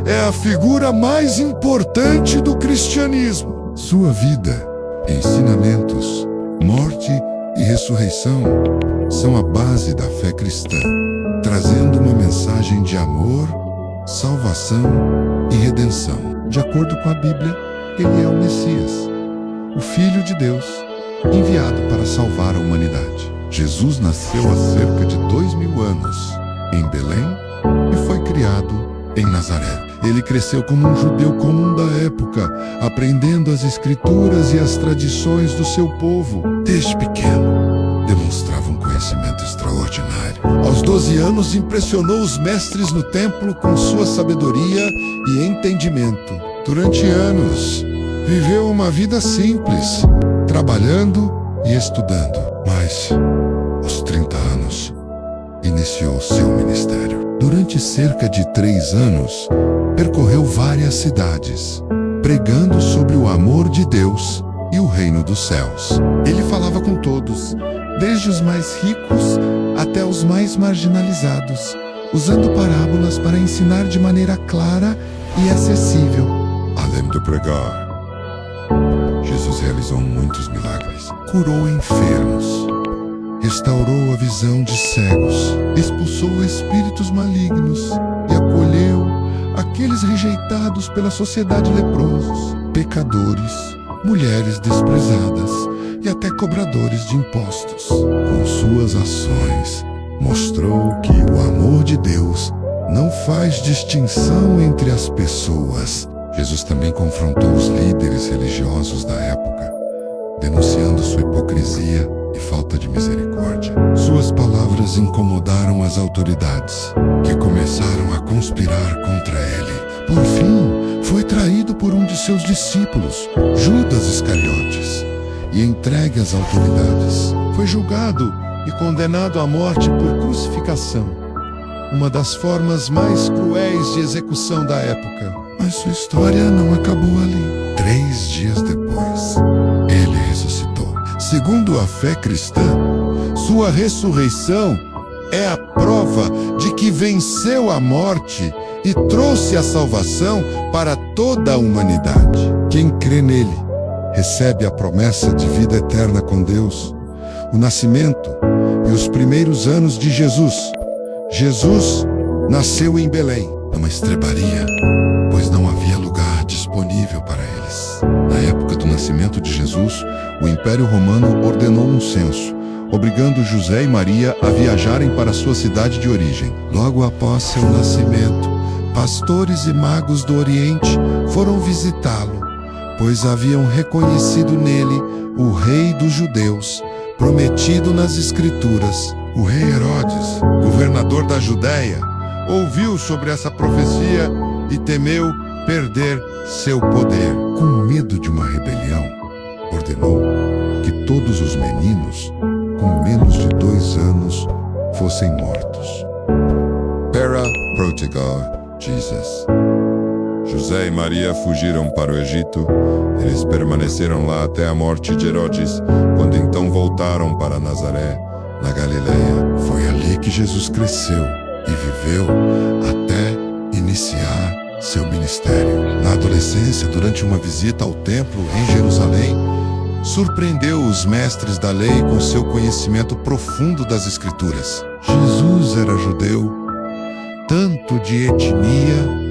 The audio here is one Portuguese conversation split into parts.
é a figura mais importante do cristianismo. Sua vida, ensinamentos, morte e ressurreição são a base da fé cristã, trazendo uma mensagem de amor, salvação e redenção. De acordo com a Bíblia, ele é o Messias, o Filho de Deus, enviado para salvar a humanidade. Jesus nasceu há cerca de 2000 anos, em Belém, e foi criado em Nazaré. Ele cresceu como um judeu comum da época, aprendendo as escrituras e as tradições do seu povo. Desde pequeno, demonstrava um conhecimento extraordinário. Aos 12 anos, impressionou os mestres no templo com sua sabedoria e entendimento. Durante anos, viveu uma vida simples, trabalhando e estudando. Mas, aos 30 anos, iniciou seu ministério. Durante cerca de 3 anos, percorreu várias cidades, pregando sobre o amor de Deus e o reino dos céus. Ele falava com todos, desde os mais ricos até os mais marginalizados, usando parábolas para ensinar de maneira clara e acessível. Além de pregar, Jesus realizou muitos milagres. Curou enfermos, restaurou a visão de cegos, expulsou espíritos malignos e acolheu aqueles rejeitados pela sociedade, leprosos, pecadores, mulheres desprezadas e até cobradores de impostos. Com suas ações, mostrou que o amor de Deus não faz distinção entre as pessoas. Jesus também confrontou os líderes religiosos da época, denunciando sua hipocrisia e falta de misericórdia. Suas palavras incomodaram as autoridades, que começaram a conspirar contra ele. Por fim, foi traído por um de seus discípulos, Judas Iscariotes, e entregue às autoridades. Foi julgado e condenado à morte por crucificação, uma das formas mais cruéis de execução da época. Mas sua história não acabou ali. 3 dias depois, ele ressuscitou. Segundo a fé cristã, sua ressurreição é a prova de que venceu a morte e trouxe a salvação para toda a humanidade. Quem crê nele recebe a promessa de vida eterna com Deus. O nascimento e os primeiros anos de Jesus. Jesus nasceu em Belém, numa estrebaria, pois não havia lugar disponível para eles. Na época do nascimento de Jesus, o Império Romano ordenou um censo, obrigando José e Maria a viajarem para sua cidade de origem. Logo após seu nascimento, pastores e magos do Oriente foram visitá-lo, pois haviam reconhecido nele o rei dos judeus, prometido nas Escrituras. O rei Herodes, governador da Judéia, ouviu sobre essa profecia e temeu perder seu poder. Com medo de uma rebelião, ordenou que todos os meninos com menos de 2 anos fossem mortos. Para proteger Jesus. José e Maria fugiram para o Egito. Eles permaneceram lá até a morte de Herodes, quando então voltaram para Nazaré, na Galileia. Foi ali que Jesus cresceu e viveu até iniciar seu ministério. Na adolescência, durante uma visita ao templo em Jerusalém, surpreendeu os mestres da lei com seu conhecimento profundo das Escrituras. Jesus era judeu, tanto de etnia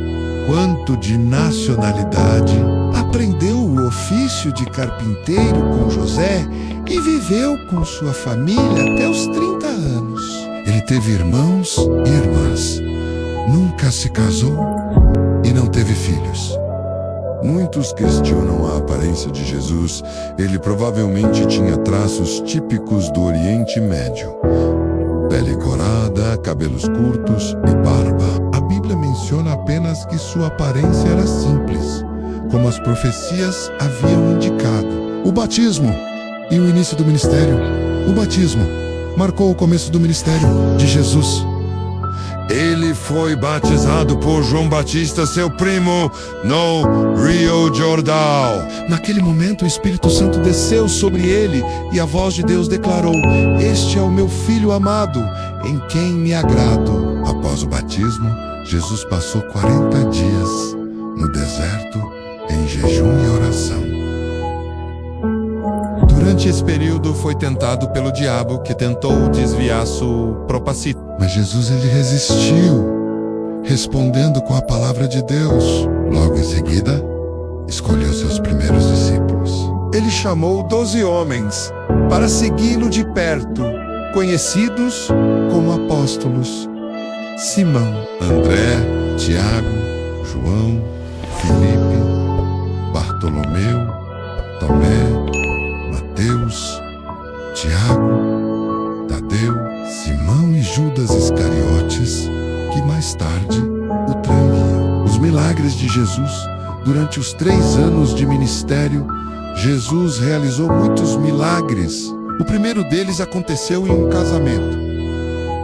quanto de nacionalidade. Aprendeu o ofício de carpinteiro com José e viveu com sua família até os 30 anos. Ele teve irmãos e irmãs, nunca se casou e não teve filhos. Muitos questionam a aparência de Jesus. Ele provavelmente tinha traços típicos do Oriente Médio: pele corada, cabelos curtos e barba. A Bíblia menciona apenas que sua aparência era simples, como as profecias haviam indicado. O batismo e o início do ministério. O batismo marcou o começo do ministério de Jesus. Ele foi batizado por João Batista, seu primo, no Rio Jordão. Naquele momento, o Espírito Santo desceu sobre ele e a voz de Deus declarou: "Este é o meu filho amado, em quem me agrado." Após o batismo, Jesus passou 40 dias no deserto em jejum e oração. Durante esse período foi tentado pelo diabo, que tentou desviar seu propósito. Mas Jesus ele resistiu, respondendo com a palavra de Deus. Logo em seguida, escolheu seus primeiros discípulos. Ele chamou 12 homens para segui-lo de perto, conhecidos como apóstolos: Simão, André, Tiago, João, Filipe, Bartolomeu, Tomé, Mateus, Tiago, Tadeu, Simão e Judas Iscariotes, que mais tarde o trairiam. Os milagres de Jesus. Durante os 3 anos de ministério, Jesus realizou muitos milagres. O primeiro deles aconteceu em um casamento,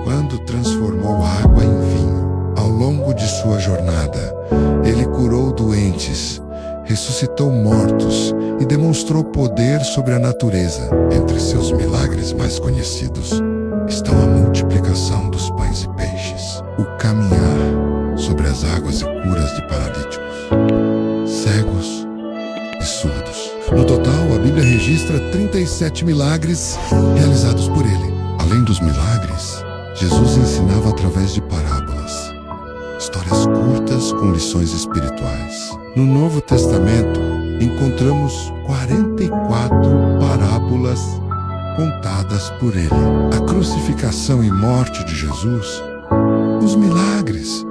quando transformou água em vinho. Ao longo de sua jornada, ele curou doentes, ressuscitou mortos e demonstrou poder sobre a natureza. Entre seus milagres mais conhecidos estão a multiplicação dos pães e peixes, o caminhar sobre as águas e curas de paralíticos, cegos e surdos. No total, a Bíblia registra 37 milagres realizados por ele. Além dos milagres, Jesus ensinava através de parábolas, histórias curtas com lições espirituais. No Novo Testamento, encontramos 44 parábolas contadas por ele. A crucificação e morte de Jesus, os milagres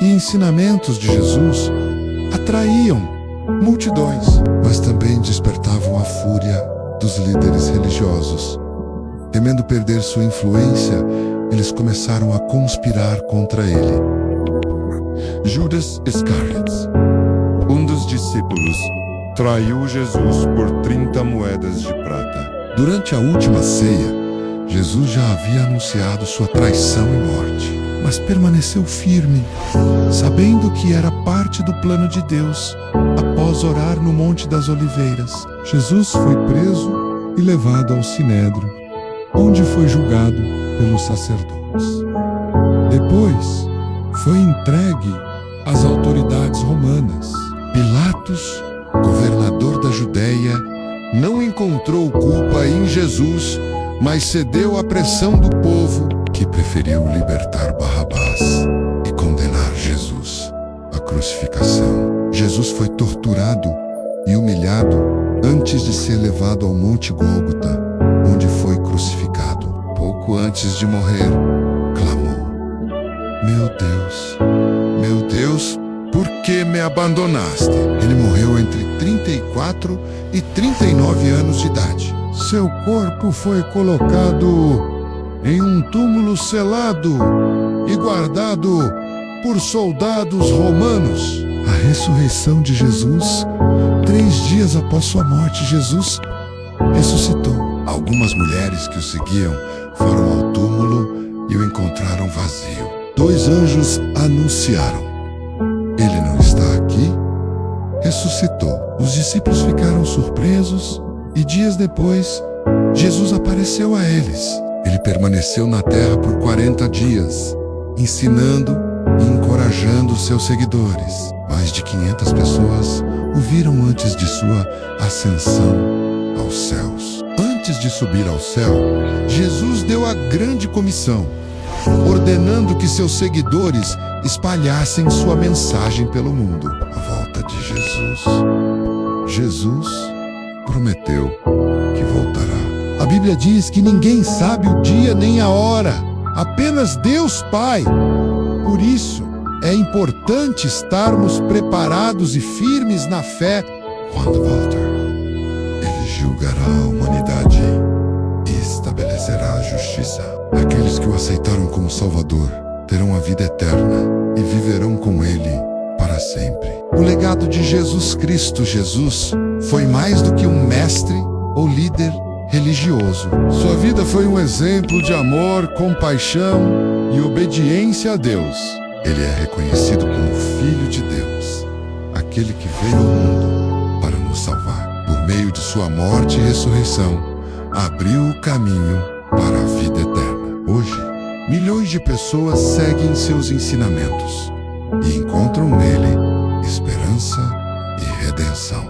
e ensinamentos de Jesus atraíam multidões, mas também despertavam a fúria dos líderes religiosos. Temendo perder sua influência, eles começaram a conspirar contra ele. Judas Iscariotes, um dos discípulos, traiu Jesus por 30 moedas de prata. Durante a última ceia, Jesus já havia anunciado sua traição e morte, mas permaneceu firme, sabendo que era parte do plano de Deus. Após orar no Monte das Oliveiras, Jesus foi preso e levado ao Sinédrio, onde foi julgado pelos sacerdotes. Depois, foi entregue às autoridades romanas. Pilatos, governador da Judéia, não encontrou culpa em Jesus, mas cedeu à pressão do povo, que preferiu libertar Barrabás e condenar Jesus à crucificação. Jesus foi torturado e humilhado antes de ser levado ao Monte Gólgota, onde foi crucificado. Pouco antes de morrer, clamou: Meu Deus, por que me abandonaste? Ele morreu entre 34 e 39 anos de idade. Seu corpo foi colocado em um túmulo selado e guardado por soldados romanos. A ressurreição de Jesus, 3 dias após sua morte, Jesus ressuscitou. Algumas mulheres que o seguiam foram ao túmulo e o encontraram vazio. 2 anjos anunciaram: ele não está aqui, ressuscitou. Os discípulos ficaram surpresos e dias depois, Jesus apareceu a eles. Ele permaneceu na terra por 40 dias, ensinando e encorajando seus seguidores. Mais de 500 pessoas o viram antes de sua ascensão aos céus. Antes de subir ao céu, Jesus deu a grande comissão, ordenando que seus seguidores espalhassem sua mensagem pelo mundo. A volta de Jesus prometeu que voltará. A Bíblia diz que ninguém sabe o dia nem a hora, apenas Deus Pai. Por isso, é importante estarmos preparados e firmes na fé. Quando voltar, ele julgará a humanidade e estabelecerá a justiça. Aqueles que o aceitaram como Salvador terão a vida eterna e viverão com ele para sempre. O legado de Jesus Cristo, Jesus, foi mais do que um mestre ou líder religioso. Sua vida foi um exemplo de amor, compaixão e obediência a Deus. Ele é reconhecido como Filho de Deus, aquele que veio ao mundo para nos salvar. Por meio de sua morte e ressurreição, abriu o caminho para a vida eterna. Hoje, milhões de pessoas seguem seus ensinamentos. e encontram nele esperança e redenção.